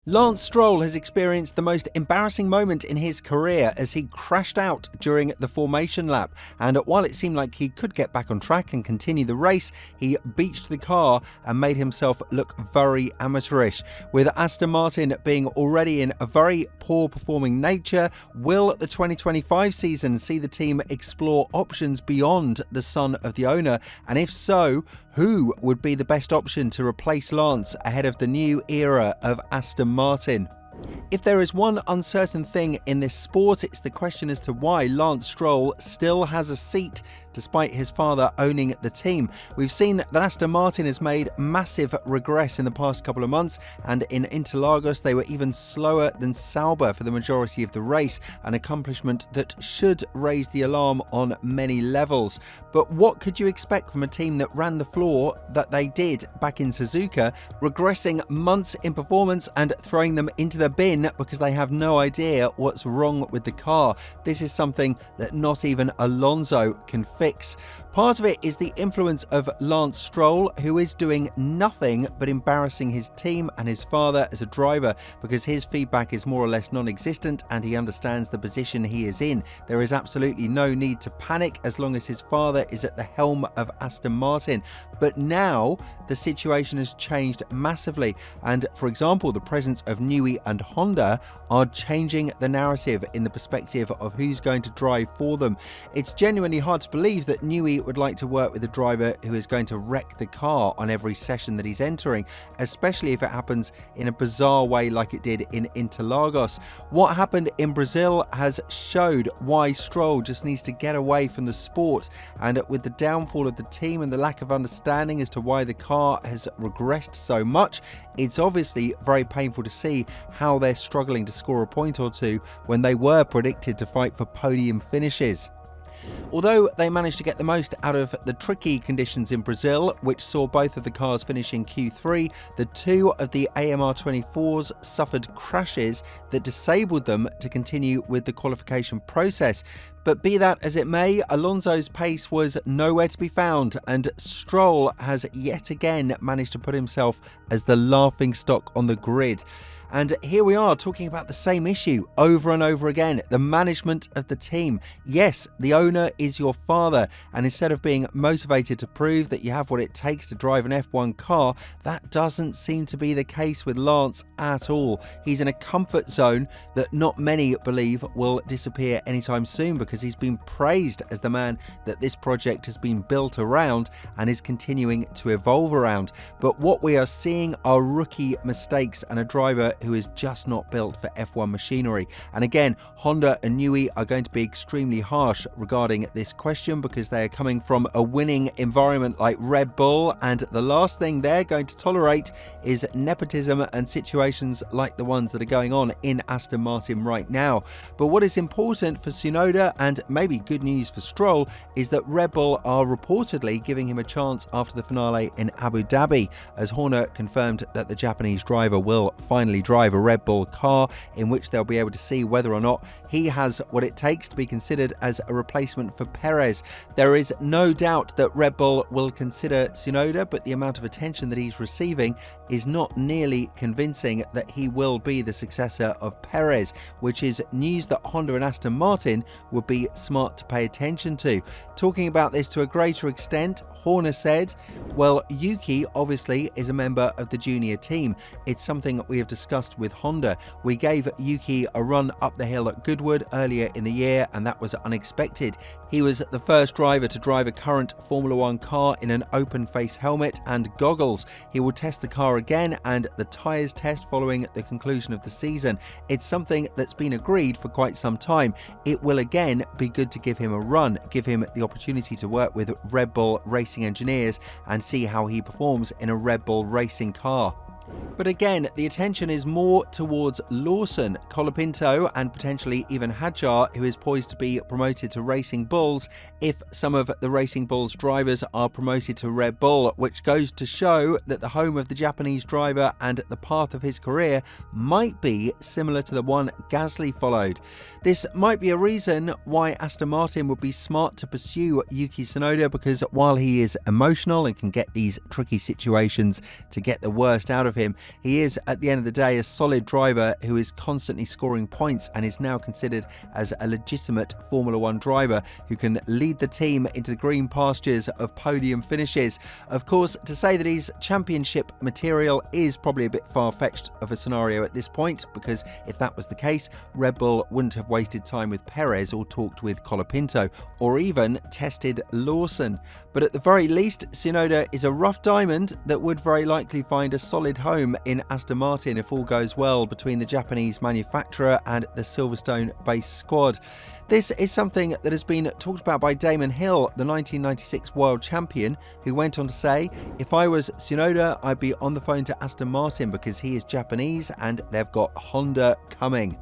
Lance Stroll has experienced the most embarrassing moment in his career as he crashed out during the formation lap, and while it seemed like he could get back on track and continue the race, he beached the car and made himself look very amateurish. With Aston Martin being already in a very poor performing nature, will the 2025 season see the team explore options beyond the son of the owner? And if so, who would be the best option to replace Lance ahead of the new era of Aston Martin? If there is one uncertain thing in this sport, it's the question as to why Lance Stroll still has a seat despite his father owning the team. We've seen that Aston Martin has made massive regress in the past couple of months, and in Interlagos they were even slower than Sauber for the majority of the race, an accomplishment that should raise the alarm on many levels. But what could you expect from a team that ran the floor that they did back in Suzuka, regressing months in performance and throwing them into the bin because they have no idea what's wrong with the car? This is something that not even Alonso can fix. Part of it is the influence of Lance Stroll, who is doing nothing but embarrassing his team and his father as a driver, because his feedback is more or less non-existent and he understands the position he is in. There is absolutely no need to panic as long as his father is at the helm of Aston Martin. But now the situation has changed massively, and for example, the presence of Newey and Honda are changing the narrative in the perspective of who's going to drive for them. It's genuinely hard to believe that Newey would like to work with a driver who is going to wreck the car on every session that he's entering, especially if it happens in a bizarre way like it did in Interlagos. What happened in Brazil has showed why Stroll just needs to get away from the sport, and with the downfall of the team and the lack of understanding as to why the car has regressed so much, it's obviously very painful to see how they're struggling to score a point or two when they were predicted to fight for podium finishes. Although they managed to get the most out of the tricky conditions in Brazil, which saw both of the cars finish in Q3, the two of the AMR24s suffered crashes that disabled them to continue with the qualification process. But be that as it may, Alonso's pace was nowhere to be found, and Stroll has yet again managed to put himself as the laughingstock on the grid. And here we are talking about the same issue over and over again, the management of the team. Yes, the owner is your father, and instead of being motivated to prove that you have what it takes to drive an F1 car, that doesn't seem to be the case with Lance at all. He's in a comfort zone that not many believe will disappear anytime soon, because he's been praised as the man that this project has been built around and is continuing to evolve around. But what we are seeing are rookie mistakes and a driver who is just not built for F1 machinery. And again, Honda and Newey are going to be extremely harsh regarding this question, because they are coming from a winning environment like Red Bull, and the last thing they're going to tolerate is nepotism and situations like the ones that are going on in Aston Martin right now. But what is important for Tsunoda, and maybe good news for Stroll, is that Red Bull are reportedly giving him a chance after the finale in Abu Dhabi, as Horner confirmed that the Japanese driver will finally drive a Red Bull car, in which they'll be able to see whether or not he has what it takes to be considered as a replacement for Perez. There is no doubt that Red Bull will consider Tsunoda, but the amount of attention that he's receiving is not nearly convincing that he will be the successor of Perez, which is news that Honda and Aston Martin would be smart to pay attention to. Talking about this to a greater extent, Horner said, well, Yuki obviously is a member of the junior team. It's something that we have discussed with Honda. We gave Yuki a run up the hill at Goodwood earlier in the year, and that was unexpected. He was the first driver to drive a current Formula One car in an open face helmet and goggles. He will test the car again and the tyres test following the conclusion of the season. It's something that's been agreed for quite some time. It will again be good to give him a run, give him the opportunity to work with Red Bull racing engineers and see how he performs in a Red Bull racing car. But again, the attention is more towards Lawson, Colapinto, and potentially even Hadjar, who is poised to be promoted to Racing Bulls if some of the Racing Bulls drivers are promoted to Red Bull, which goes to show that the home of the Japanese driver and the path of his career might be similar to the one Gasly followed. This might be a reason why Aston Martin would be smart to pursue Yuki Tsunoda, because while he is emotional and can get these tricky situations to get the worst out of him. He is, at the end of the day, a solid driver who is constantly scoring points and is now considered as a legitimate Formula One driver who can lead the team into the green pastures of podium finishes. Of course, to say that he's championship material is probably a bit far-fetched of a scenario at this point, because if that was the case, Red Bull wouldn't have wasted time with Perez or talked with Colapinto or even tested Lawson. But at the very least, Tsunoda is a rough diamond that would very likely find a solid home in Aston Martin if all goes well between the Japanese manufacturer and the Silverstone-based squad. This is something that has been talked about by Damon Hill, the 1996 world champion, who went on to say, "If I was Tsunoda, I'd be on the phone to Aston Martin because he is Japanese and they've got Honda coming."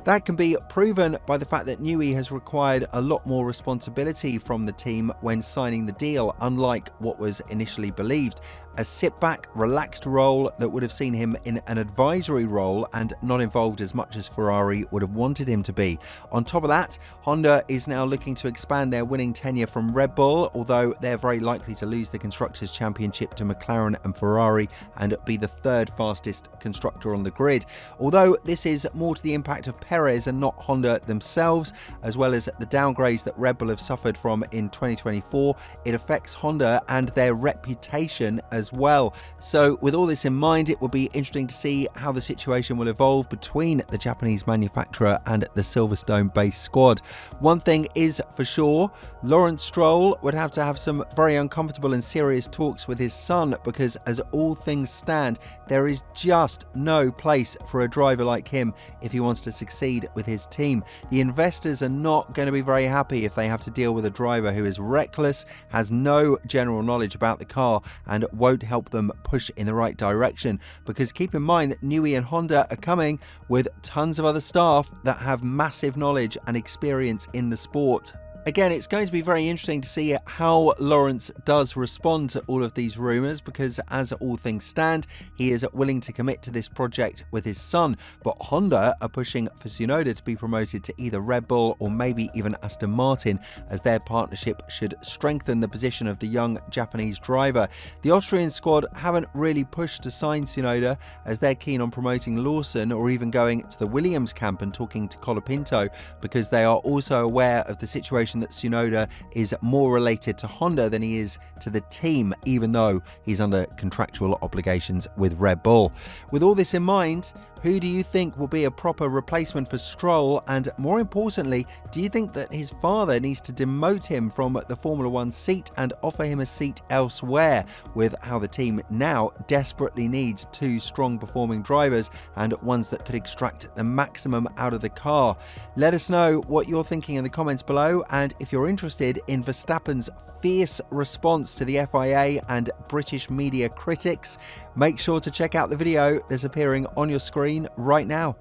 That can be proven by the fact that Newey has required a lot more responsibility from the team when signing the deal, unlike what was initially believed. A sit-back, relaxed role that would have seen him in an advisory role and not involved as much as Ferrari would have wanted him to be. On top of that, Honda is now looking to expand their winning tenure from Red Bull, although they're very likely to lose the Constructors' Championship to McLaren and Ferrari and be the third fastest constructor on the grid. Although this is more to the impact of Perez and not Honda themselves, as well as the downgrades that Red Bull have suffered from in 2024, it affects Honda and their reputation as well. So with all this in mind, it will be interesting to see how the situation will evolve between the Japanese manufacturer and the Silverstone-based squad. One thing is for sure, Lawrence Stroll would have to have some very uncomfortable and serious talks with his son, because as all things stand, there is just no place for a driver like him if he wants to succeed with his team. The investors are not going to be very happy if they have to deal with a driver who is reckless, has no general knowledge about the car, and won't help them push in the right direction. Because keep in mind that Newey and Honda are coming with tons of other staff that have massive knowledge and experience in the sport. Again, it's going to be very interesting to see how Lawrence does respond to all of these rumours, because as all things stand, he is willing to commit to this project with his son. But Honda are pushing for Tsunoda to be promoted to either Red Bull or maybe even Aston Martin, as their partnership should strengthen the position of the young Japanese driver. The Austrian squad haven't really pushed to sign Tsunoda, as they're keen on promoting Lawson or even going to the Williams camp and talking to Colapinto, because they are also aware of the situation that Tsunoda is more related to Honda than he is to the team, even though he's under contractual obligations with Red Bull. With all this in mind, who do you think will be a proper replacement for Stroll? And more importantly, do you think that his father needs to demote him from the Formula One seat and offer him a seat elsewhere, with how the team now desperately needs two strong performing drivers and ones that could extract the maximum out of the car? Let us know what you're thinking in the comments below, and if you're interested in Verstappen's fierce response to the FIA and British media critics, make sure to check out the video that's appearing on your screen right now.